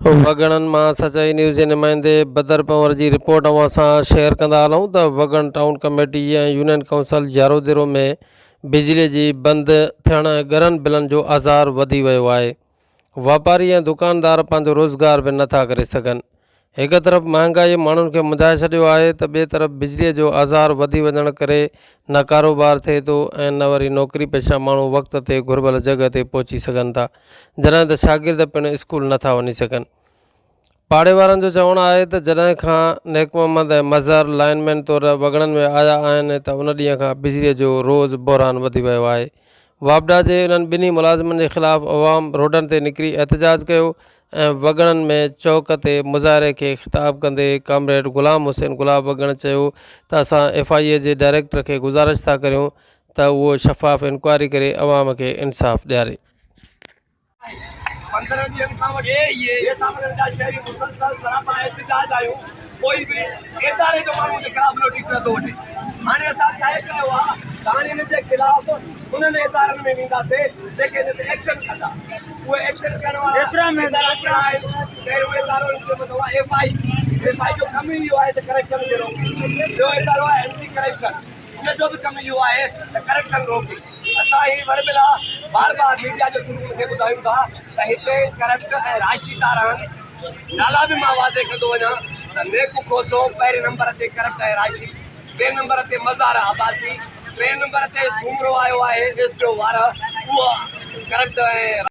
वगड़न मां सचाई न्यूज़ जे नुमाइंदे बदर पंवर जी रिपोर्ट अवां सां शेयर कंदा हलूं त वगड़ टाउन कमेटी ऐं यूनियन काउंसिल जारोदिरो में बिजली जी बंदि थियण ऐं ॻरनि बिलनि जो आज़ार वधी वियो आहे। वापारी ऐं दुकानदार पंहिंजो रोज़गार बि नथा करे सघनि। हिक तरफ़ महांगाई माण्हुनि खे मुंझाए छॾियो आहे त ॿिए तरफ़ बिजलीअ जो आज़ार वधी वञण करे न कारोबार थिए थो ऐं न वरी नौकिरी पेशा माण्हू वक़्त ते घुर्बल जॻह ते पहुची सघनि था, जॾहिं त शागिर्द पिणु स्कूल नथा वञी सघनि। पाड़े वारनि जो चवणु आहे त जॾहिं खां नेक मोहम्मद ऐं मज़हर लाइनमैन तौरु वगड़नि में आया आहिनि त उन ॾींहं खां बिजलीअ जो रोज़ बहिरान वधी वियो आहे। वापडा जे इन्हनि ॿिन्ही मुलाज़िमनि जे ख़िलाफ़ु अवाम रोडनि ते निकिरी एहतजाज कयो ऐं वगड़नि में चौक ते मुज़ाहिरे खे ख़िताब कंदे कामरेड ग़ुलाम हुसैन गुलाब वगड़ चयो त असां FIA जे डायरेक्टर खे गुज़ारिश था करियूं त उहो शफ़ाफ़ इंक्वायरी करे अवाम खे इंसाफ़ ॾियारे। 15 ॾींहंनि खां वठी ये सामने जा शहरी मुसलसल सरापा एहतजाज आहियूं, कोई बि इदारे जो माण्हू जे ख़िलाफ़ नोटिस नथो वठे। हाणे असां तइ कयो आहे त हाणे हिन जे ख़िलाफ़ उन्हनि इदारनि में वेंदासीं जेके हिन ते एक्शन कंदा। उहे एक्शन करण वारा इदारा कहिड़ा आहिनि? पहिरियों इदारो जो आहे FI जो कमु ई इहो आहे त करप्शन खे रोके। ॿियो इदारो आहे एंटी करप्शन, उनजो बि कमु इहो आहे त करप्शन रोके। असां ही वरबिला बार बार मीडिया जे थ्रू मूंखे ॿुधायूं था त हिते करप्ट ऐं राशिदार आहिनि। नाला बि मां वाज़े कंदो वञा त नेकु खोसो पहिरें नंबर ते करप्ट ऐं राशि, ॿिए नंबर ते मज़ार आबासी, टे नंबर ते सूमरो आयो आहे SDO वारा, उहा करप्ट ऐं